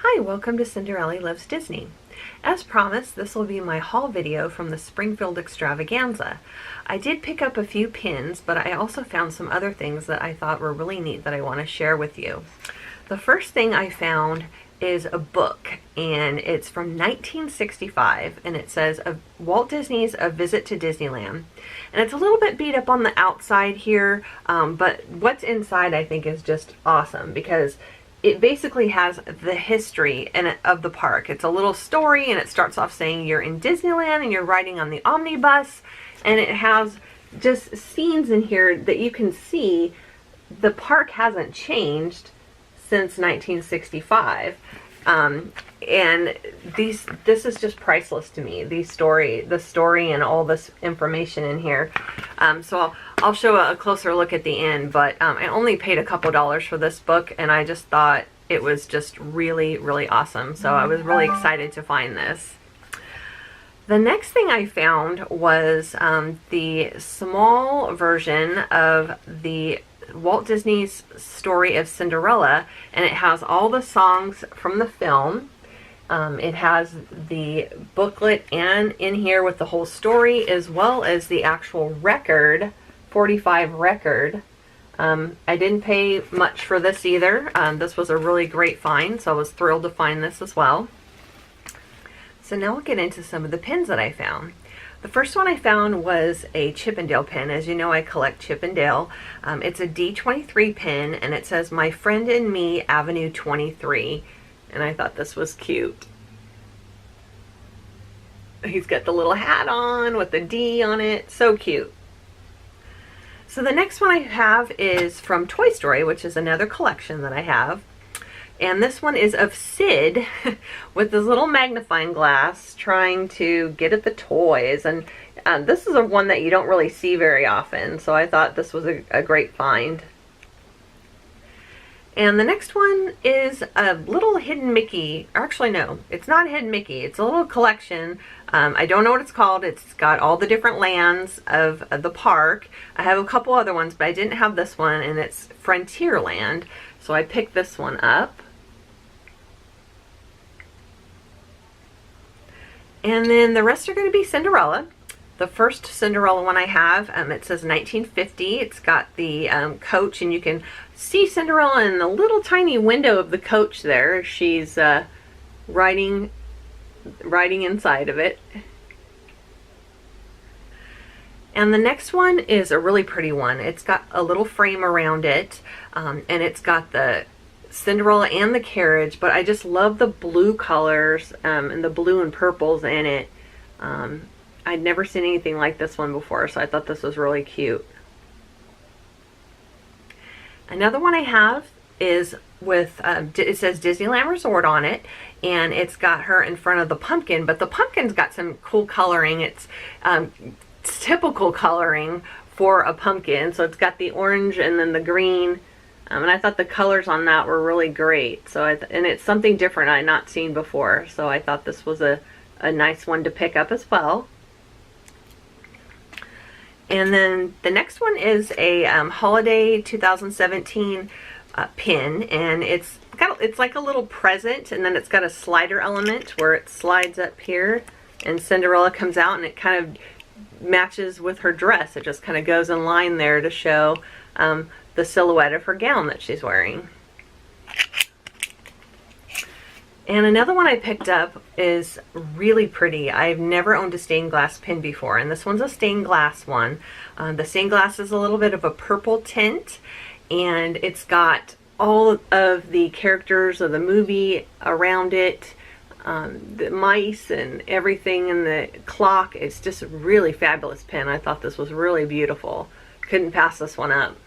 Hi, welcome to Cinderella Loves Disney. As promised, this will be my haul video from the Springfield Extravaganza. I did pick up a few pins, but I also found some other things that I thought were really neat that I want to share with you. The first thing I found is a book, and it's from 1965, and it says Walt Disney's A Visit to Disneyland. And it's a little bit beat up on the outside here, but what's inside I think is just awesome because it basically has the history of the park. It's a little story, and it starts off saying you're in Disneyland and you're riding on the omnibus, and it has just scenes in here that you can see the park hasn't changed since 1965. And this is just priceless to me, the story and all this information in here. So I'll show a closer look at the end, but I only paid a couple dollars for this book, and I just thought it was just really, really awesome. So I was really excited to find this. The next thing I found was the small version of the Walt Disney's story of Cinderella, and it has all the songs from the film. It has the booklet and in here with the whole story, as well as the actual record, 45 record. I didn't pay much for this either. This was a really great find, so I was thrilled to find this as well. So now we'll get into some of the pins that I found. The first one I found was a Chippendale pin. As you know, I collect Chippendale. It's a D23 pin, and it says, "My Friend and Me, Avenue 23." And I thought this was cute. He's got the little hat on with the D on it. So cute. So the next one I have is from Toy Story, which is another collection that I have. And this one is of Sid with this little magnifying glass trying to get at the toys. And this is one that you don't really see very often, so I thought this was a great find. And the next one is a little hidden Mickey. Actually, no, it's not a hidden Mickey. It's a little collection. I don't know what it's called. It's got all the different lands of the park. I have a couple other ones, but I didn't have this one, and it's Frontierland. So I picked this one up. And then the rest are going to be Cinderella. The first Cinderella one I have, it says 1950. It's got the coach, and you can see Cinderella in the little tiny window of the coach there. She's riding inside of it. And the next one is a really pretty one. It's got a little frame around it, and it's got the Cinderella and the carriage, but I just love the blue colors and the blue and purples in it. I'd never seen anything like this one before, so I thought this was really cute. Another one I have is with, it says Disneyland Resort on it, and it's got her in front of the pumpkin, but the pumpkin's got some cool coloring. It's typical coloring for a pumpkin, so it's got the orange and then the green. And I thought the colors on that were really great. So and it's something different I had not seen before. So I thought this was a nice one to pick up as well. And then the next one is a Holiday 2017 pin, and it's like a little present, and then it's got a slider element where it slides up here, and Cinderella comes out, and it kind of matches with her dress. It just kind of goes in line there to show the silhouette of her gown that she's wearing. And another one I picked up is really pretty. I've never owned a stained glass pin before, and this one's a stained glass one. The stained glass is a little bit of a purple tint, and it's got all of the characters of the movie around it, the mice and everything, and the clock. It's just a really fabulous pin. I thought this was really beautiful. Couldn't pass this one up.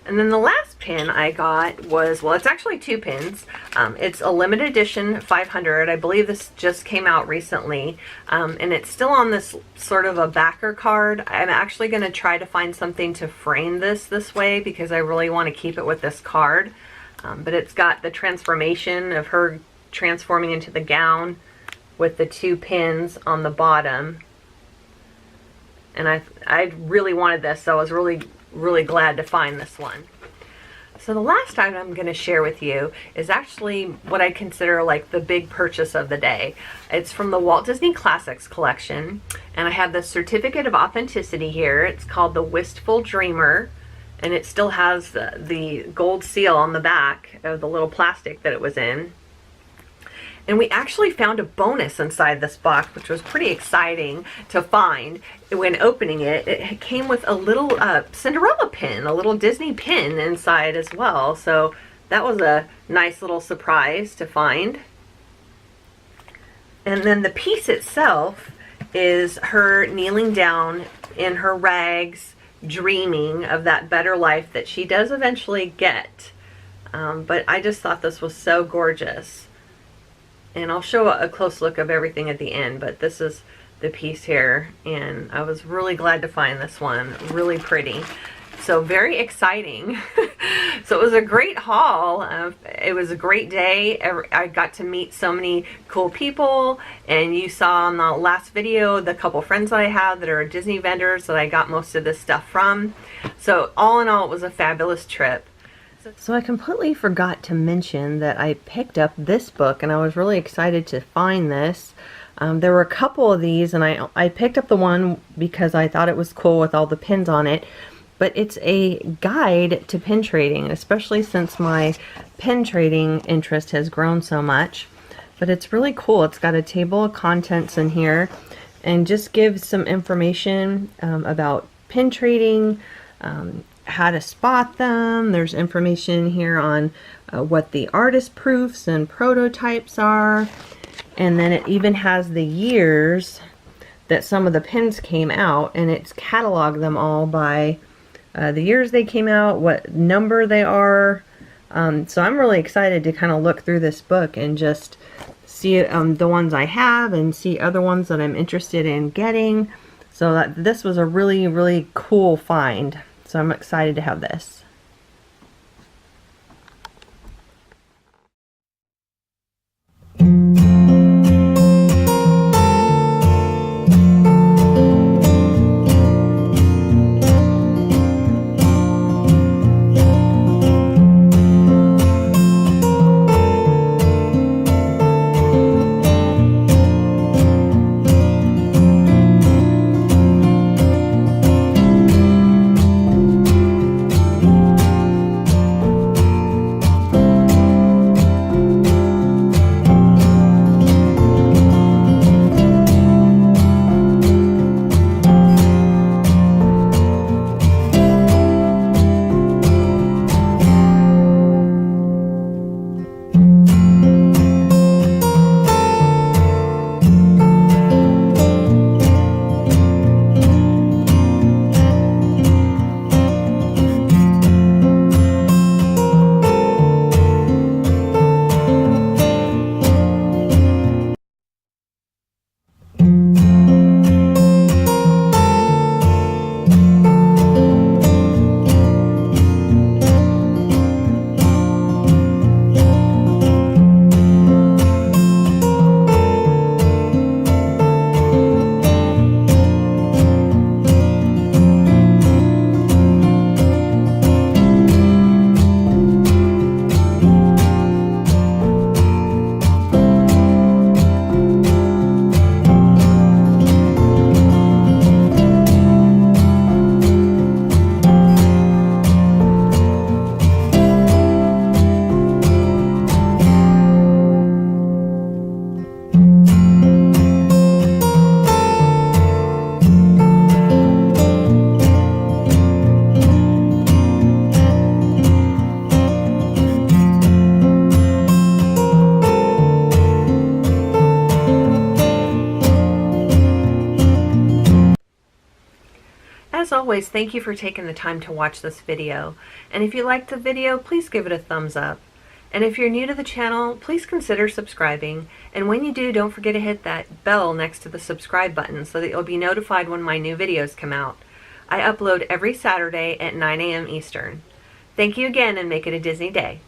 And then the last pin I got was, well, it's actually two pins. It's a limited edition 500. I believe this just came out recently. And it's still on this sort of a backer card. I'm actually going to try to find something to frame this way because I really want to keep it with this card. But it's got the transformation of her transforming into the gown with the two pins on the bottom. And I really wanted this, so I was really glad to find this one. So the last item I'm going to share with you is actually what I consider like the big purchase of the day. It's from the Walt Disney Classics collection, and I have the certificate of authenticity here. It's called the Wistful Dreamer, and it still has the gold seal on the back of the little plastic that it was in. And we actually found a bonus inside this box, which was pretty exciting to find. When opening it, it came with a little Cinderella pin, a little Disney pin inside as well. So that was a nice little surprise to find. And then the piece itself is her kneeling down in her rags, dreaming of that better life that she does eventually get. But I just thought this was so gorgeous. And I'll show a close look of everything at the end, but this is the piece here, and I was really glad to find this one. Really pretty. So very exciting. So it was a great haul. It was a great day. I got to meet so many cool people, and you saw in the last video the couple friends that I have that are Disney vendors that I got most of this stuff from. So all in all, it was a fabulous trip. So I completely forgot to mention that I picked up this book, and I was really excited to find this. There were a couple of these, and I picked up the one because I thought it was cool with all the pins on it. But it's a guide to pin trading, especially since my pin trading interest has grown so much. But it's really cool. It's got a table of contents in here and just gives some information about pin trading, how to spot them. There's information here on what the artist proofs and prototypes are, and then it even has the years that some of the pins came out, and it's cataloged them all by the years they came out, what number they are. So I'm really excited to kind of look through this book and just see the ones I have and see other ones that I'm interested in getting. So this was a really, really cool find. So I'm excited to have this. As always, thank you for taking the time to watch this video. And if you liked the video, please give it a thumbs up. And if you're new to the channel, please consider subscribing. And when you do, don't forget to hit that bell next to the subscribe button so that you'll be notified when my new videos come out. I upload every Saturday at 9 a.m. Eastern. Thank you again, and make it a Disney day.